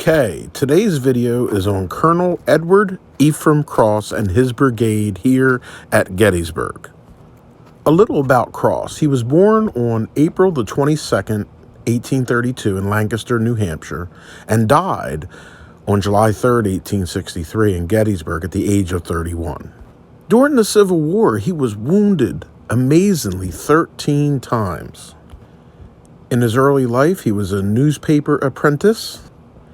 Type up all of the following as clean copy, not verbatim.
Okay, today's video is on Colonel Edward Ephraim Cross and his brigade here at Gettysburg. A little about Cross. He was born on April the 22nd, 1832 in Lancaster, New Hampshire, and died on July 3rd, 1863 in Gettysburg at the age of 31. During the Civil War, he was wounded amazingly 13 times. In his early life, he was a newspaper apprentice.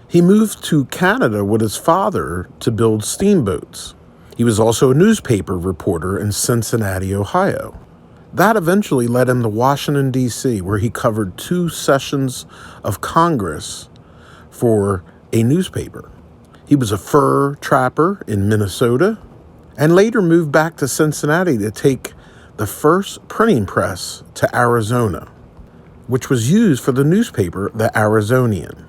He moved to Canada with his father to build steamboats. He was also a newspaper reporter in Cincinnati, Ohio. That eventually led him to Washington, D.C., where he covered 2 sessions of Congress for a newspaper. He was a fur trapper in Minnesota and later moved back to Cincinnati to take the first printing press to Arizona, which was used for the newspaper, The Arizonian.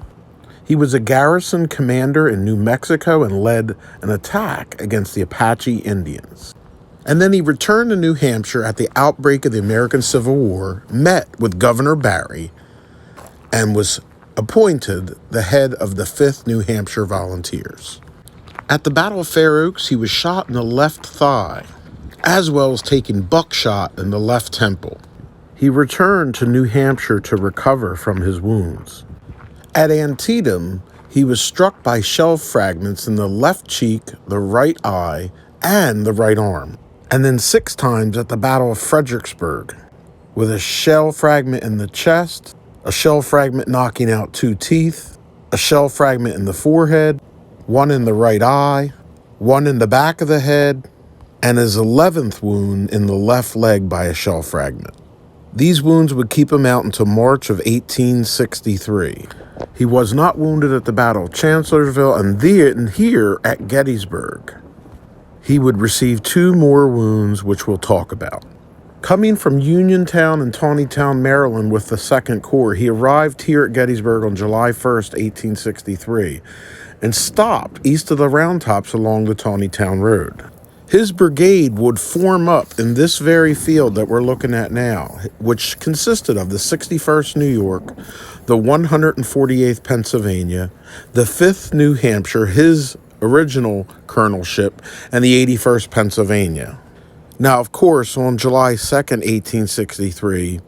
He was a garrison commander in New Mexico and led an attack against the Apache Indians. And then he returned to New Hampshire at the outbreak of the American Civil War, met with Governor Barry, and was appointed the head of the 5th New Hampshire Volunteers. At the Battle of Fair Oaks, he was shot in the left thigh, as well as taking buckshot in the left temple. He returned to New Hampshire to recover from his wounds. At Antietam, he was struck by shell fragments in the left cheek, the right eye, and the right arm. And then 6 times at the Battle of Fredericksburg, with a shell fragment in the chest, a shell fragment knocking out 2 teeth, a shell fragment in the forehead, 1 in the right eye, 1 in the back of the head, and his 11th wound in the left leg by a shell fragment. These wounds would keep him out until March of 1863. He was not wounded at the Battle of Chancellorsville, and here at Gettysburg, he would receive 2 more wounds, which we'll talk about. Coming from Uniontown and Taneytown, Maryland with the 2nd Corps, he arrived here at Gettysburg on July 1st, 1863, and stopped east of the Round Tops along the Taneytown Road. His brigade would form up in this very field that we're looking at now, which consisted of the 61st New York, the 148th Pennsylvania, the 5th New Hampshire, his original colonelship, and the 81st Pennsylvania. Now, of course, on July 2nd, 1863,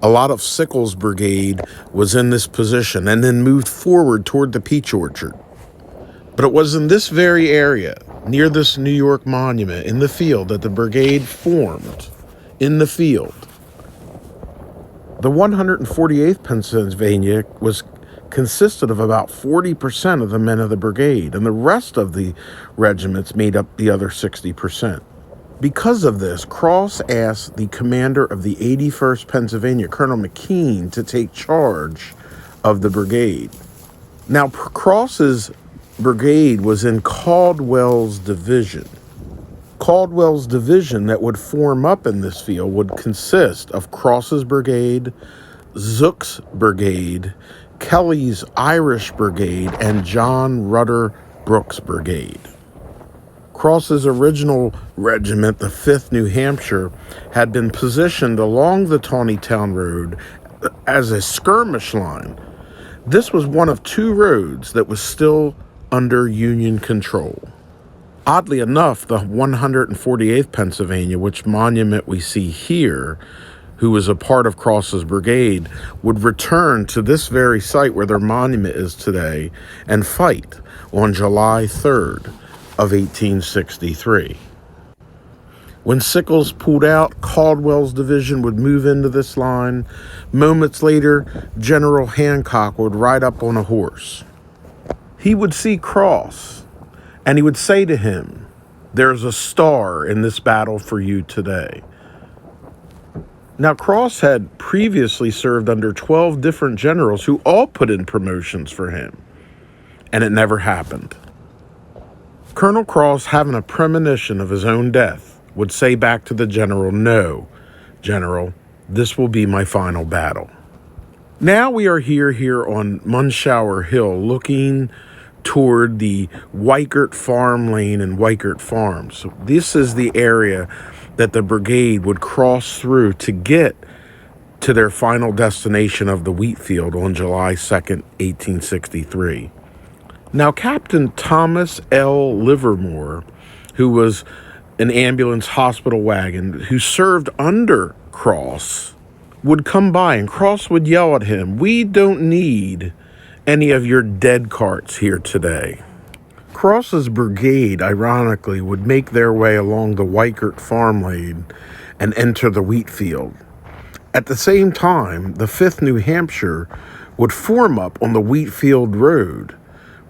a lot of Sickles' brigade was in this position and then moved forward toward the Peach Orchard. But it was in this very area, near this New York monument, in the field, that the brigade formed in the field. The 148th Pennsylvania consisted of about 40% of the men of the brigade, and the rest of the regiments made up the other 60%. Because of this, Cross asked the commander of the 81st Pennsylvania, Colonel McKean, to take charge of the brigade. Now, Cross's brigade was in Caldwell's division. Caldwell's division that would form up in this field would consist of Cross's brigade, Zook's brigade, Kelly's Irish brigade, and John Rudder Brooks' brigade. Cross's original regiment, the 5th New Hampshire, had been positioned along the Taneytown Road as a skirmish line. This was one of 2 roads that was still under Union control. Oddly enough, the 148th Pennsylvania, which monument we see here, who was a part of Cross's brigade, would return to this very site where their monument is today and fight on July 3rd of 1863. When Sickles pulled out, Caldwell's division would move into this line. Moments later, General Hancock would ride up on a horse. He would see Cross, and he would say to him, "There's a star in this battle for you today." Now, Cross had previously served under 12 different generals who all put in promotions for him, and it never happened. Colonel Cross, having a premonition of his own death, would say back to the general, "No, General, this will be my final battle." Now we are here on Munshower Hill, looking toward the Weichert Farm Lane and Weichert Farms. This is the area that the brigade would cross through to get to their final destination of the Wheatfield on July 2nd, 1863. Now, Captain Thomas L. Livermore, who was an ambulance hospital wagon who served under Cross, would come by, and Cross would yell at him, "We don't need any of your dead carts here today." Cross's brigade, ironically, would make their way along the Weikert farm lane and enter the Wheatfield. At the same time, the 5th New Hampshire would form up on the Wheatfield Road,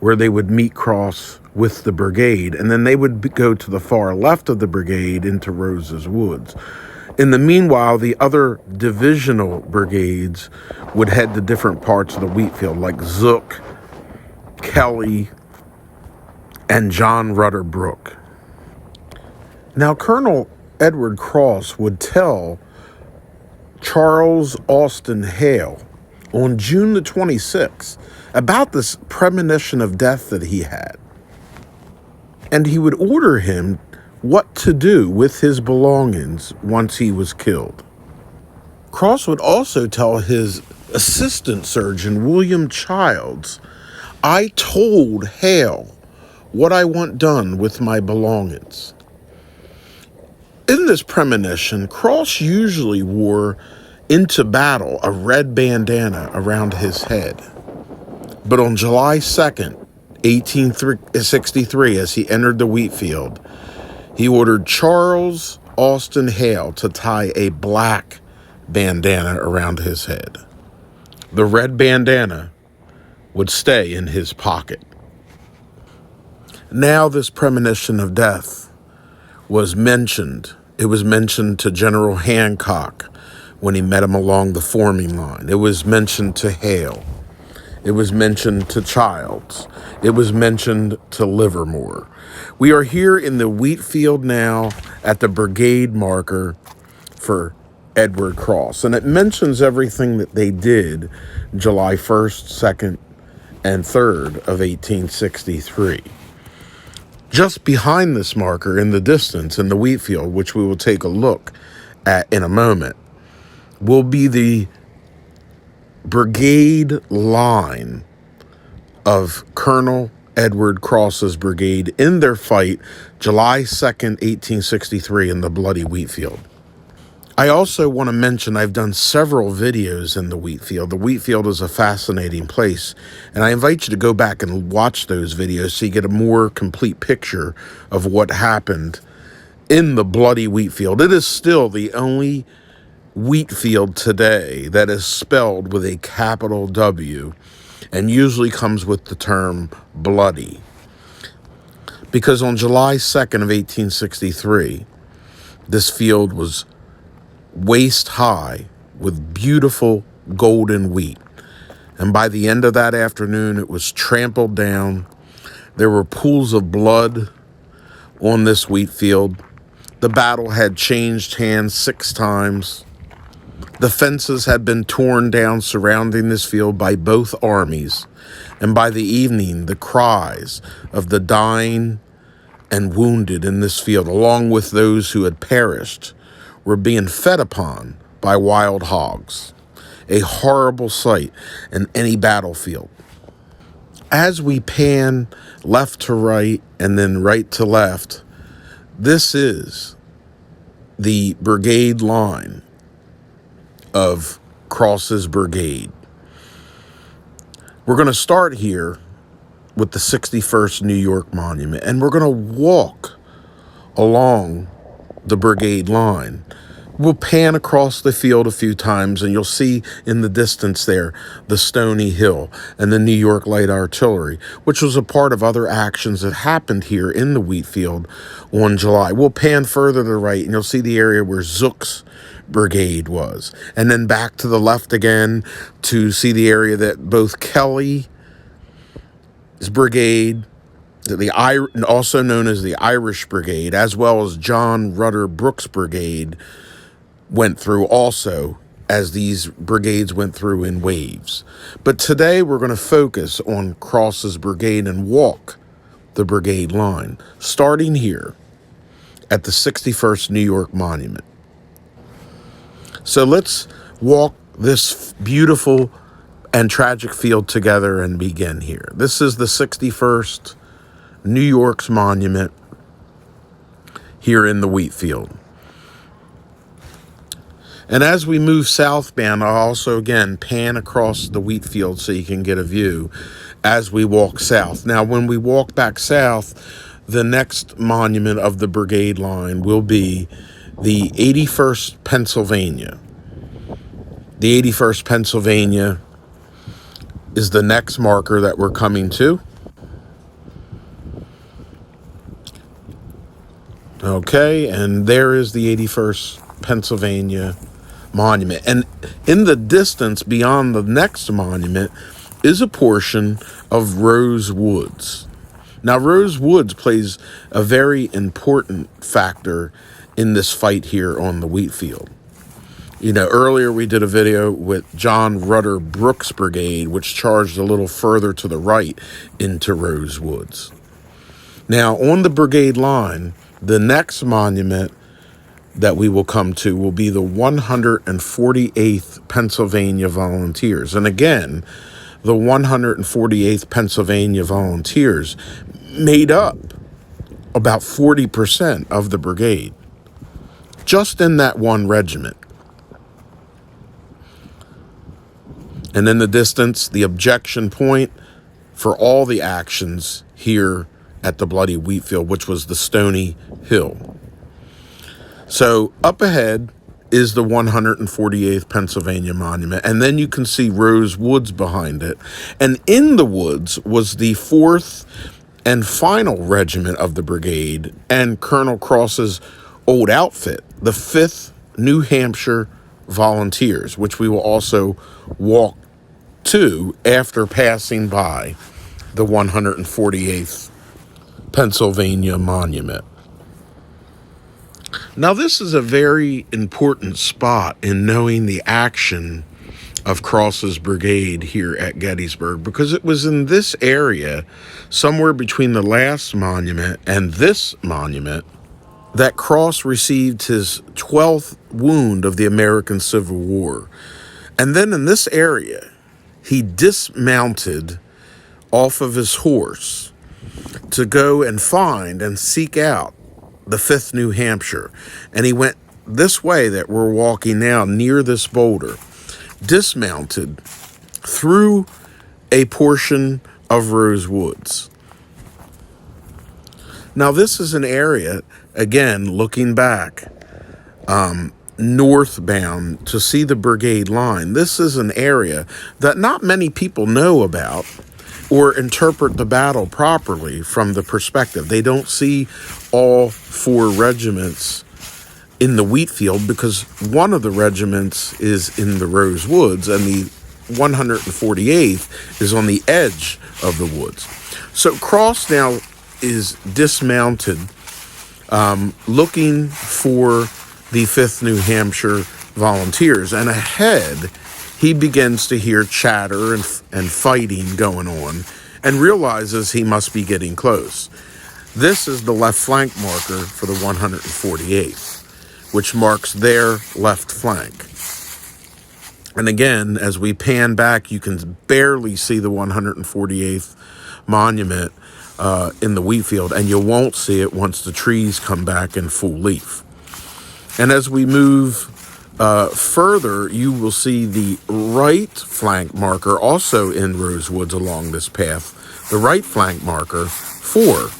where they would meet Cross with the brigade, and then they would go to the far left of the brigade into Rose's Woods. In the meanwhile, the other divisional brigades would head to different parts of the Wheatfield, like Zook, Kelly, and John Rutter Brooke. Now, Colonel Edward Cross would tell Charles Austin Hale on June the 26th about this premonition of death that he had. And he would order him what to do with his belongings once he was killed. Cross would also tell his assistant surgeon, William Childs, "I told Hale what I want done with my belongings." In this premonition, Cross usually wore into battle a red bandana around his head. But on July 2nd, 1863, as he entered the Wheatfield, he ordered Charles Austin Hale to tie a black bandana around his head. The red bandana would stay in his pocket. Now this premonition of death was mentioned. It was mentioned to General Hancock when he met him along the forming line. It was mentioned to Hale. It was mentioned to Childs. It was mentioned to Livermore. We are here in the Wheatfield now at the brigade marker for Edward Cross, and it mentions everything that they did July 1st, 2nd, and 3rd of 1863. Just behind this marker in the distance in the Wheatfield, which we will take a look at in a moment, will be the brigade line of Colonel Edward Cross's brigade in their fight July 2nd, 1863 in the bloody Wheatfield. I also want to mention I've done several videos in the Wheatfield. The Wheatfield is a fascinating place, and I invite you to go back and watch those videos so you get a more complete picture of what happened in the bloody Wheatfield. It is still the only Wheatfield today that is spelled with a capital W and usually comes with the term bloody. Because on July 2nd of 1863, this field was waist high with beautiful golden wheat. And by the end of that afternoon, it was trampled down. There were pools of blood on this wheat field. The battle had changed hands 6 times. The fences had been torn down surrounding this field by both armies. And by the evening, the cries of the dying and wounded in this field, along with those who had perished, were being fed upon by wild hogs. A horrible sight in any battlefield. As we pan left to right and then right to left, this is the brigade line of Cross's brigade. We're going to start here with the 61st New York Monument, and we're going to walk along the brigade line. We'll pan across the field a few times, and you'll see in the distance there the Stony Hill and the New York Light Artillery, which was a part of other actions that happened here in the Wheatfield on July. We'll pan further to the right, and you'll see the area where Zook's brigade was. And then back to the left again to see the area that both Kelly's brigade, also known as the Irish Brigade, as well as John Rutter Brooke's brigade, went through also, as these brigades went through in waves. But today we're going to focus on Cross's brigade and walk the brigade line, starting here at the 61st New York Monument. So let's walk this beautiful and tragic field together and begin here. This is the 61st New York's monument here in the Wheatfield. And as we move southbound, I'll also again pan across the Wheatfield so you can get a view as we walk south. Now, when we walk back south, the next monument of the Brigade line will be the 81st Pennsylvania. The 81st Pennsylvania is the next marker that we're coming to. Okay, and there is the 81st Pennsylvania monument. And in the distance beyond the next monument is a portion of Rose Woods. Now, Rose Woods plays a very important factor in this fight here on the Wheatfield. You know, earlier we did a video with John Rutter Brooks' brigade, which charged a little further to the right into Rose Woods. Now, on the brigade line, the next monument that we will come to will be the 148th Pennsylvania Volunteers. And again, the 148th Pennsylvania Volunteers made up about 40% of the brigade, just in that one regiment. And in the distance, the objection point for all the actions here at the Bloody Wheatfield, which was the Stony Hill. So up ahead is the 148th Pennsylvania Monument, and then you can see Rose Woods behind it. And in the woods was the 4th and final regiment of the brigade and Colonel Cross's old outfit, the 5th New Hampshire Volunteers, which we will also walk to after passing by the 148th Pennsylvania Monument. Now, this is a very important spot in knowing the action of Cross's brigade here at Gettysburg, because it was in this area, somewhere between the last monument and this monument, that Cross received his 12th wound of the American Civil War. And then in this area, he dismounted off of his horse to go and find and seek out the 5th New Hampshire. And he went this way that we're walking now, near this boulder, dismounted through a portion of Rose Woods. Now, this is an area, again, looking back, northbound to see the brigade line. This is an area that not many people know about or interpret the battle properly from the perspective. They don't see all 4 regiments in the Wheatfield because one of the regiments is in the Rose Woods and the 148th is on the edge of the woods. So Cross now is dismounted, looking for the 5th New Hampshire Volunteers, and ahead he begins to hear chatter and fighting going on and realizes he must be getting close. This is the left flank marker for the 148th, which marks their left flank. And again, as we pan back, you can barely see the 148th monument in the Wheatfield, and you won't see it once the trees come back in full leaf. And as we move further, you will see the right flank marker also in Rose Woods along this path, the right flank marker for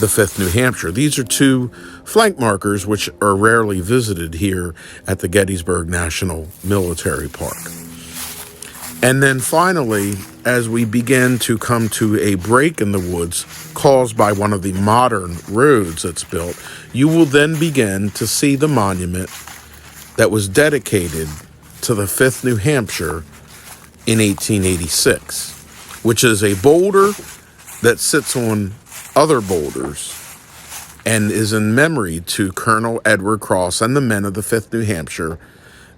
the 5th New Hampshire. These are 2 flank markers which are rarely visited here at the Gettysburg National Military Park. And then finally, as we begin to come to a break in the woods caused by one of the modern roads that's built, you will then begin to see the monument that was dedicated to the 5th New Hampshire in 1886, which is a boulder that sits on other boulders and is in memory to Colonel Edward Cross and the men of the 5th New Hampshire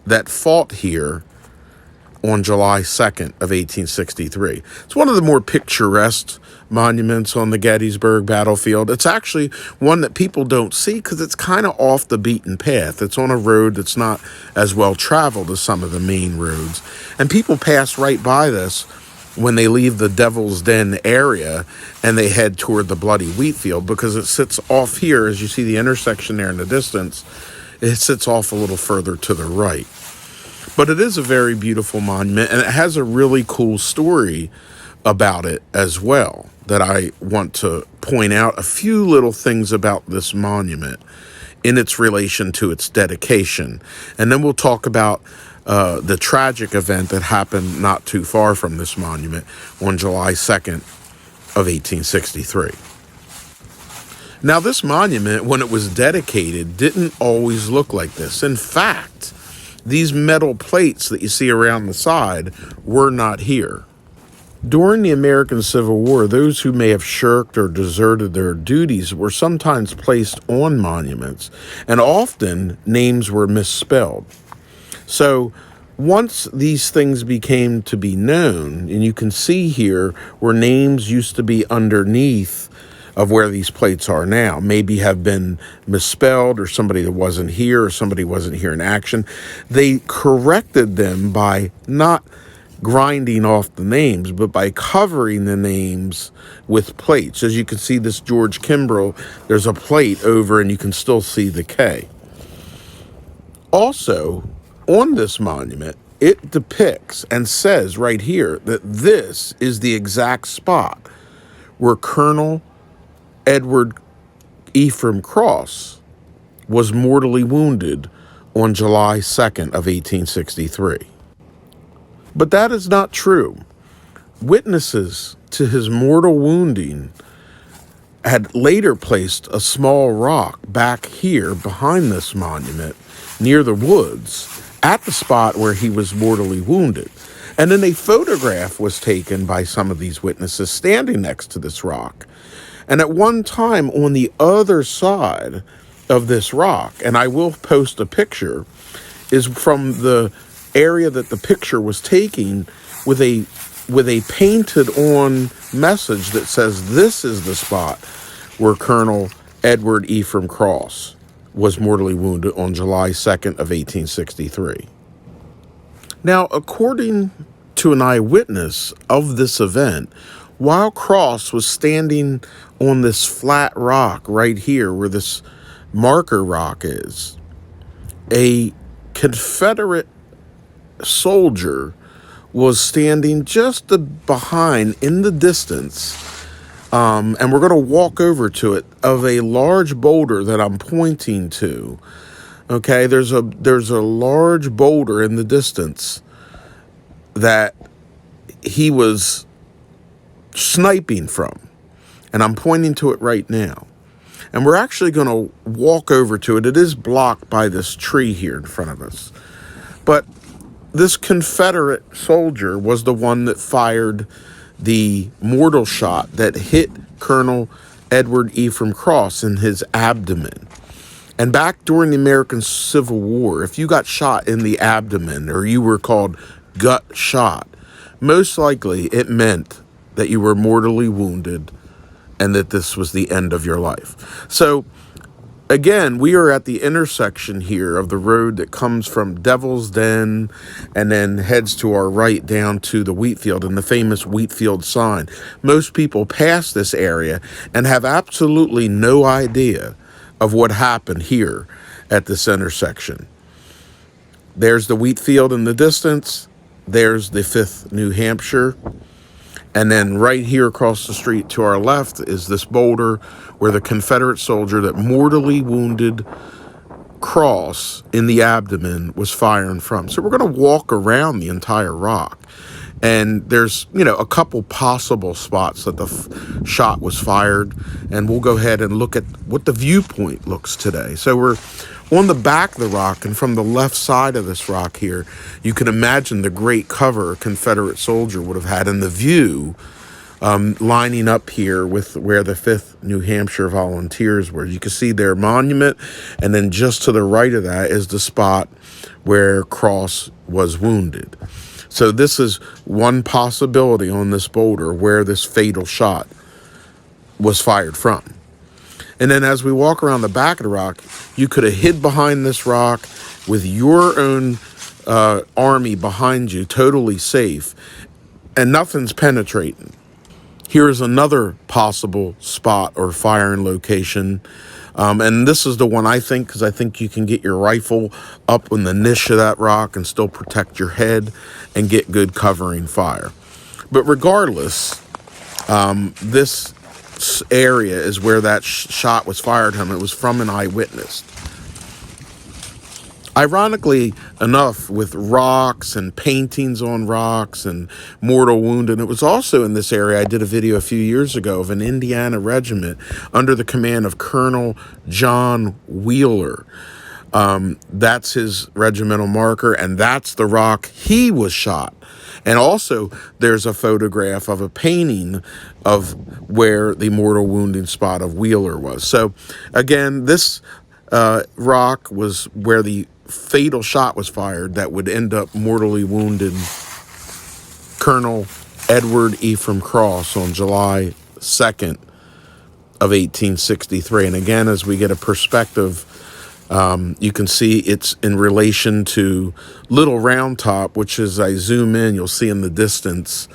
that fought here on July 2nd of 1863. It's one of the more picturesque monuments on the Gettysburg battlefield. It's actually one that people don't see because it's kind of off the beaten path. It's on a road that's not as well traveled as some of the main roads. And people pass right by this when they leave the Devil's Den area and they head toward the bloody Wheatfield, because it sits off here, as you see the intersection there in the distance, it sits off a little further to the right. But it is a very beautiful monument, and it has a really cool story about it as well that I want to point out. A few little things about this monument in its relation to its dedication. And then we'll talk about the tragic event that happened not too far from this monument on July 2nd of 1863. Now, this monument, when it was dedicated, didn't always look like this. In fact, these metal plates that you see around the side were not here. During the American Civil War, those who may have shirked or deserted their duties were sometimes placed on monuments, and often names were misspelled. So once these things became to be known, and you can see here where names used to be underneath of where these plates are now, maybe have been misspelled, or somebody that wasn't here, or somebody wasn't here in action. They corrected them by not grinding off the names, but by covering the names with plates. As you can see, this George Kimbrell, there's a plate over and you can still see the K. Also, on this monument, it depicts and says right here that this is the exact spot where Colonel Edward Ephraim Cross was mortally wounded on July 2nd of 1863. But that is not true. Witnesses to his mortal wounding had later placed a small rock back here behind this monument near the woods at the spot where he was mortally wounded. And then a photograph was taken by some of these witnesses standing next to this rock. And at one time on the other side of this rock, and I will post a picture, is from the area that the picture was taken with a painted on message that says this is the spot where Colonel Edward Ephraim Cross was mortally wounded on July 2nd of 1863. Now, according to an eyewitness of this event, while Cross was standing on this flat rock right here where this marker rock is, a Confederate soldier was standing just behind in the distance, and we're going to walk over to it, of a large boulder that I'm pointing to. Okay, there's a large boulder in the distance that he was sniping from, and I'm pointing to it right now. And we're actually going to walk over to it. It is blocked by this tree here in front of us. But this Confederate soldier was the one that fired the mortal shot that hit Colonel Edward Ephraim Cross in his abdomen. And back during the American Civil War, if you got shot in the abdomen, or you were called gut shot, most likely it meant that you were mortally wounded and that this was the end of your life. So again, we are at the intersection here of the road that comes from Devil's Den and then heads to our right down to the Wheatfield and the famous Wheatfield sign. Most people pass this area and have absolutely no idea of what happened here at this intersection. There's the Wheatfield in the distance. There's the 5th New Hampshire. And then right here across the street to our left is this boulder where the Confederate soldier that mortally wounded Cross in the abdomen was firing from. So we're going to walk around the entire rock. And there's, a couple possible spots that the shot was fired. And we'll go ahead and look at what the viewpoint looks today. So we're on the back of the rock, and from the left side of this rock here, you can imagine the great cover a Confederate soldier would have had in the view, lining up here with where the 5th New Hampshire Volunteers were. You can see their monument, and then just to the right of that is the spot where Cross was wounded. So this is one possibility on this boulder where this fatal shot was fired from. And then as we walk around the back of the rock, you could have hid behind this rock with your own army behind you, totally safe, and nothing's penetrating. Here's another possible spot or firing location. And this is the one I think, because I think you can get your rifle up in the niche of that rock and still protect your head and get good covering fire. But regardless, this area is where that shot was fired from. It was from an eyewitness. Ironically enough, with rocks and paintings on rocks and mortal wounded, it was also in this area. I did a video a few years ago of an Indiana regiment under the command of Colonel John Wheeler. That's his regimental marker, and that's the rock he was shot. And also, there's a photograph of a painting of where the mortal wounding spot of Wheeler was. So, again, this rock was where the fatal shot was fired that would end up mortally wounded Colonel Edward Ephraim Cross on July 2nd of 1863. And again, as we get a perspective, you can see it's in relation to Little Round Top, which as I zoom in, you'll see in the distance,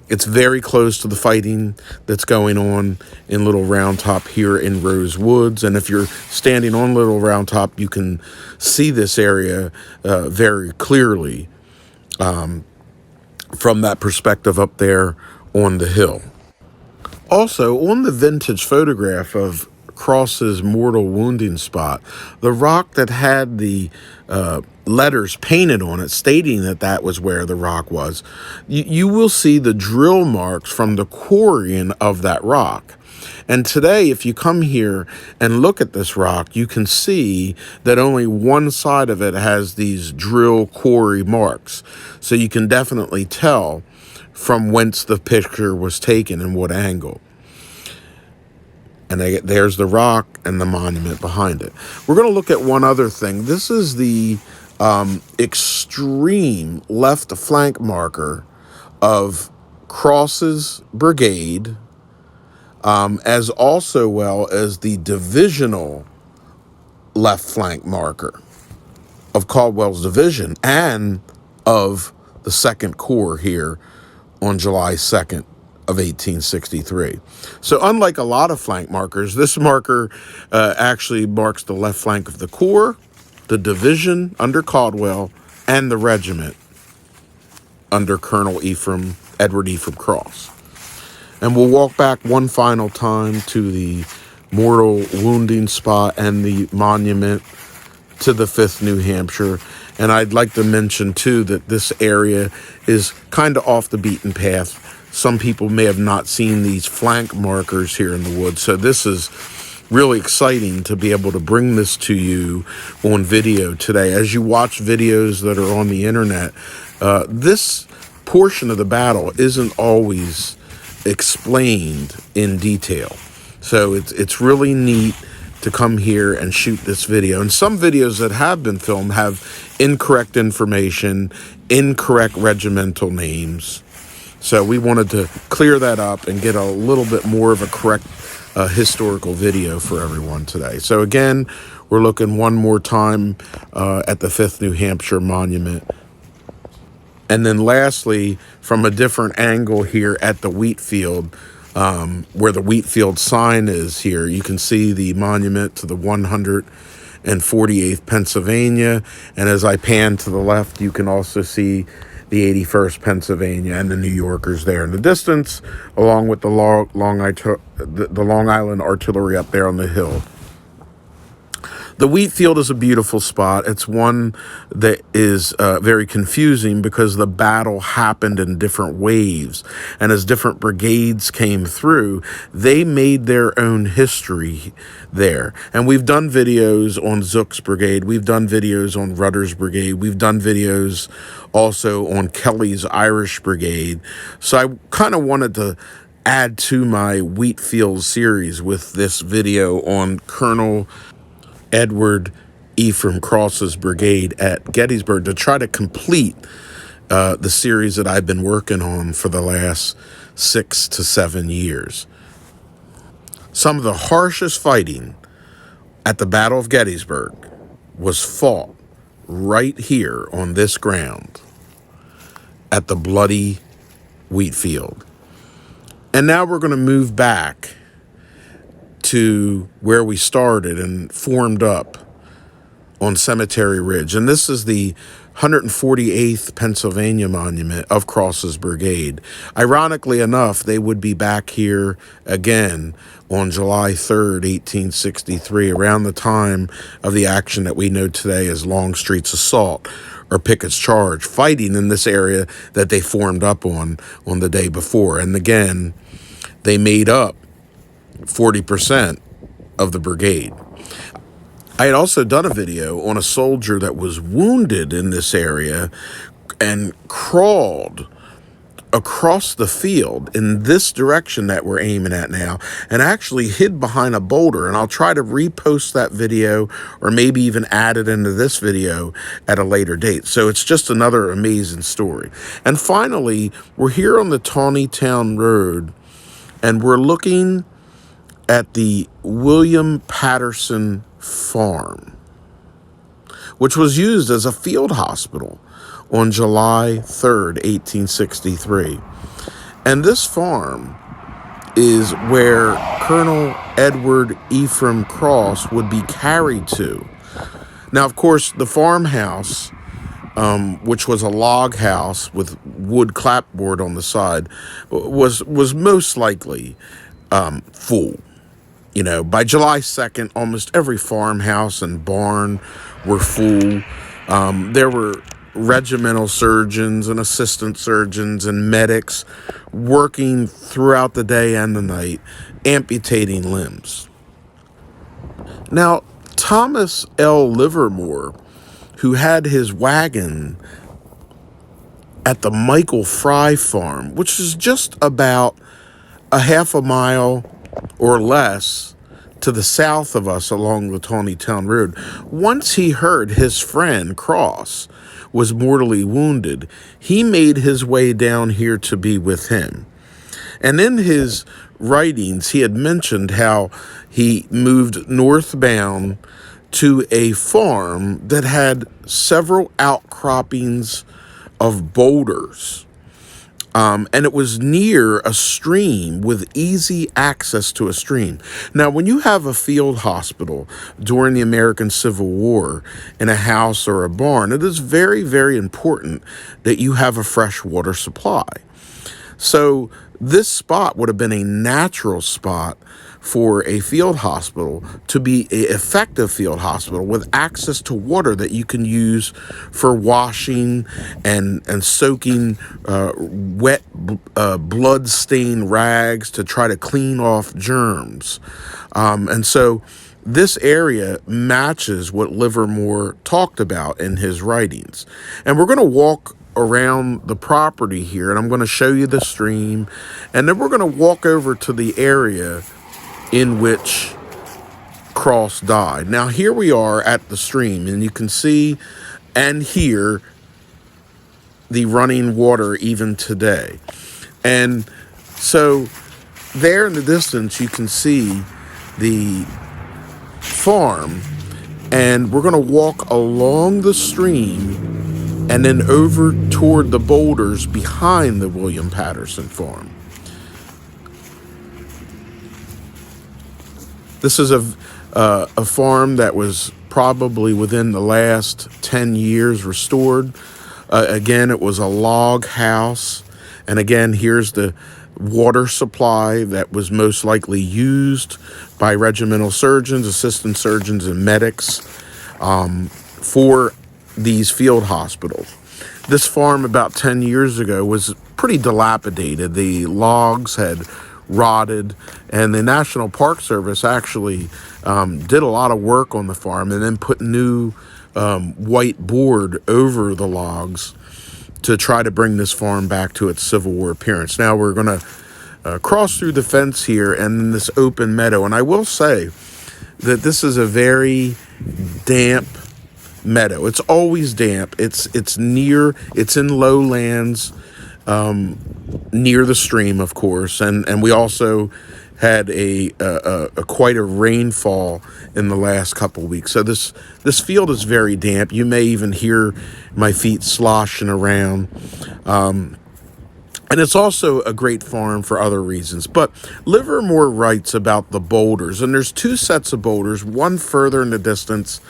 it's very close to the fighting that's going on in Little Round Top here in Rose Woods. And if you're standing on Little Round Top, you can see this area very clearly from that perspective up there on the hill. Also, on the vintage photograph of Cross's mortal wounding spot, the rock that had the letters painted on it stating that that was where the rock was, you will see the drill marks from the quarrying of that rock. And today, if you come here and look at this rock, you can see that only one side of it has these drill quarry marks. So you can definitely tell from whence the picture was taken and what angle. And there's the rock and the monument behind it. We're going to look at one other thing. This is the extreme left flank marker of Cross's brigade, as also well as the divisional left flank marker of Caldwell's division and of the 2nd Corps here on July 2nd. Of 1863. So unlike a lot of flank markers, this marker actually marks the left flank of the Corps, the division under Caldwell, and the regiment under Colonel Edward Ephraim Cross. And we'll walk back one final time to the mortal wounding spot and the monument to the 5th New Hampshire. And I'd like to mention, too, that this area is kind of off the beaten path. Some people may have not seen these flank markers here in the woods. So this is really exciting to be able to bring this to you on video today. As you watch videos that are on the internet, this portion of the battle isn't always explained in detail. So it's really neat to come here and shoot this video. And some videos that have been filmed have incorrect information, incorrect regimental names. So we wanted to clear that up and get a little bit more of a correct historical video for everyone today. So again, we're looking one more time at the 5th New Hampshire Monument. And then lastly, from a different angle here at the Wheatfield, where the Wheatfield sign is here, you can see the monument to the 148th Pennsylvania. And as I pan to the left, you can also see the 81st Pennsylvania and the New Yorkers there in the distance, along with the Long Island Artillery up there on the hill. The Wheatfield is a beautiful spot. It's one that is very confusing because the battle happened in different waves. And as different brigades came through, they made their own history there. And we've done videos on Zook's Brigade. We've done videos on Rudder's Brigade. We've done videos also on Kelly's Irish Brigade. So I kind of wanted to add to my Wheatfield series with this video on Colonel Edward Ephraim Cross's brigade at Gettysburg to try to complete the series that I've been working on for the last 6 to 7 years. Some of the harshest fighting at the Battle of Gettysburg was fought right here on this ground at the bloody Wheatfield. And now we're going to move back to where we started and formed up on Cemetery Ridge. And this is the 148th Pennsylvania Monument of Cross's Brigade. Ironically enough, they would be back here again on July 3rd, 1863, around the time of the action that we know today as Longstreet's Assault or Pickett's Charge, fighting in this area that they formed up on the day before. And again, they made up 40% of the brigade. I had also done a video on a soldier that was wounded in this area and crawled across the field in this direction that we're aiming at now and actually hid behind a boulder. And I'll try to repost that video or maybe even add it into this video at a later date. So it's just another amazing story. And finally, we're here on the Taneytown Road and we're looking at the William Patterson Farm, which was used as a field hospital on July 3rd, 1863. And this farm is where Colonel Edward Ephraim Cross would be carried to. Now, of course, the farmhouse, which was a log house with wood clapboard on the side, was most likely full. You know, by July 2nd, almost every farmhouse and barn were full. There were regimental surgeons and assistant surgeons and medics working throughout the day and the night, amputating limbs. Now, Thomas L. Livermore, who had his wagon at the Michael Fry Farm, which is just about a half a mile or less to the south of us along the Taneytown Road. Once he heard his friend Cross was mortally wounded, he made his way down here to be with him. And in his writings, he had mentioned how he moved northbound to a farm that had several outcroppings of boulders. And it was near a stream with easy access to a stream. Now, when you have a field hospital during the American Civil War in a house or a barn, it is very, very important that you have a fresh water supply. So this spot would have been a natural spot for a field hospital to be an effective field hospital with access to water that you can use for washing and soaking wet blood-stained rags to try to clean off germs. And so this area matches what Livermore talked about in his writings. And we're going to walk around the property here, and I'm going to show you the stream, and then we're going to walk over to the area in which Cross died. Now, here we are at the stream, and you can see and hear the running water even today. And so there in the distance, you can see the farm, and we're going to walk along the stream and then over toward the boulders behind the William Patterson Farm. This is a farm that was probably within the last 10 years restored. Again, it was a log house. And again, here's the water supply that was most likely used by regimental surgeons, assistant surgeons, and medics for these field hospitals. This farm about 10 years ago was pretty dilapidated. The logs had rotted, and the National Park Service actually did a lot of work on the farm and then put new white board over the logs to try to bring this farm back to its Civil War appearance. Now we're going to cross through the fence here and in this open meadow, and I will say that this is a very damp meadow. It's always damp. It's in lowlands, near the stream, of course, and we also had a quite a rainfall in the last couple weeks. So this field is very damp. You may even hear my feet sloshing around. And it's also a great farm for other reasons. But Livermore writes about the boulders, and there's two sets of boulders, one further in the distance,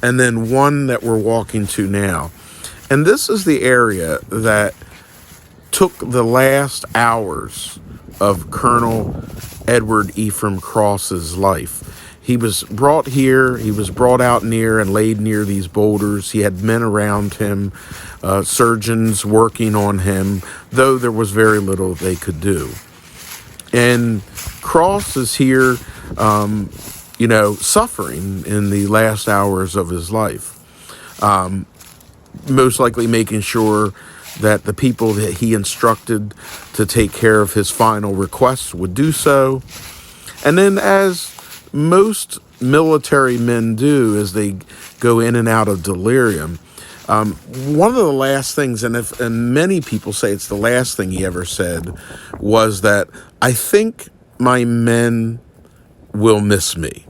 and then one that we're walking to now. And this is the area that took the last hours of Colonel Edward Ephraim Cross's life. He was brought here, he was brought out near and laid near these boulders. He had men around him, surgeons working on him, though there was very little they could do. And Cross is here, suffering in the last hours of his life. Most likely making sure that the people that he instructed to take care of his final requests would do so. And then, as most military men do as they go in and out of delirium, one of the last things, and many people say it's the last thing he ever said, was that, "I think my men will miss me."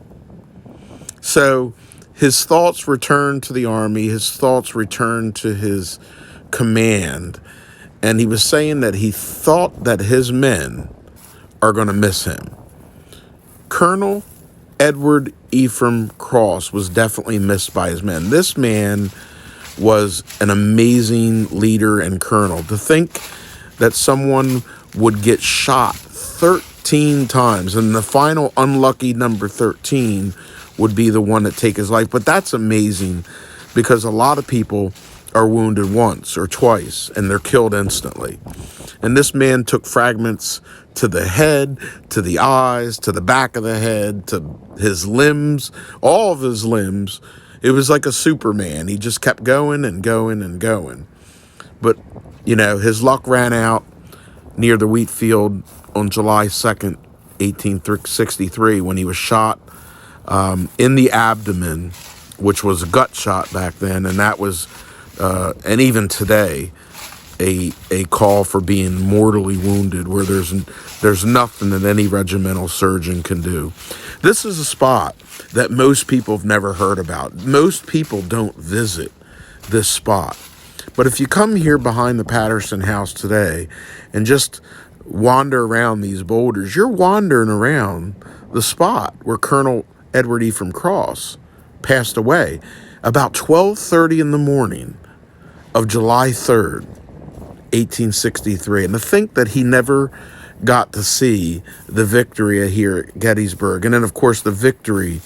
So his thoughts returned to the army, his thoughts returned to his command, and he was saying that he thought that his men are going to miss him. Colonel Edward Ephraim Cross was definitely missed by his men. This man was an amazing leader and colonel. To think that someone would get shot 13 times, and the final unlucky number 13 would be the one that take his life. But that's amazing, because a lot of people are wounded once or twice and they're killed instantly. And this man took fragments to the head, to the eyes, to the back of the head, to his limbs, all of his limbs. It was like a Superman. He just kept going and going and going. But, his luck ran out near the Wheatfield on July 2nd, 1863, when he was shot in the abdomen, which was a gut shot back then, and that was, and even today, a call for being mortally wounded, where there's nothing that any regimental surgeon can do. This is a spot that most people have never heard about. Most people don't visit this spot. But if you come here behind the Patterson house today and just wander around these boulders, you're wandering around the spot where Colonel Edward Ephraim Cross passed away about 12:30 in the morning of July 3rd, 1863. And to think that he never got to see the victory here at Gettysburg, and then, of course, the victory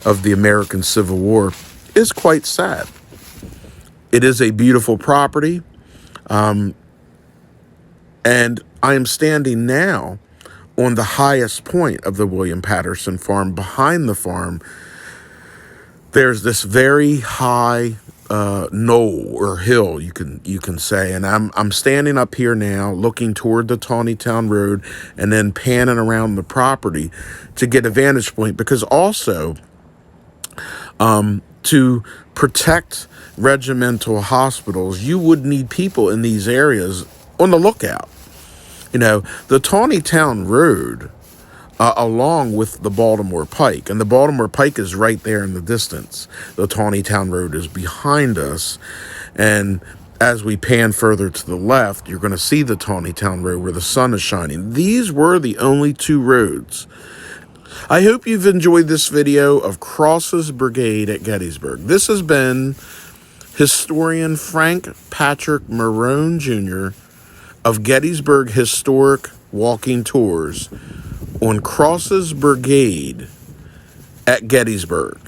of the American Civil War, is quite sad. It is a beautiful property, and I am standing now on the highest point of the William Patterson farm. Behind the farm, there's this very high knoll or hill, you can say, and I'm standing up here now, looking toward the Taneytown Road, and then panning around the property to get a vantage point, because also to protect regimental hospitals, you would need people in these areas on the lookout. The Taneytown Road, along with the Baltimore Pike, and the Baltimore Pike is right there in the distance. The Taneytown Road is behind us, and as we pan further to the left, you're going to see the Taneytown Road where the sun is shining. These were the only two roads. I hope you've enjoyed this video of Cross's Brigade at Gettysburg. This has been historian Frank Patrick Marone Jr. of Gettysburg Historic Walking Tours on Cross's Brigade at Gettysburg.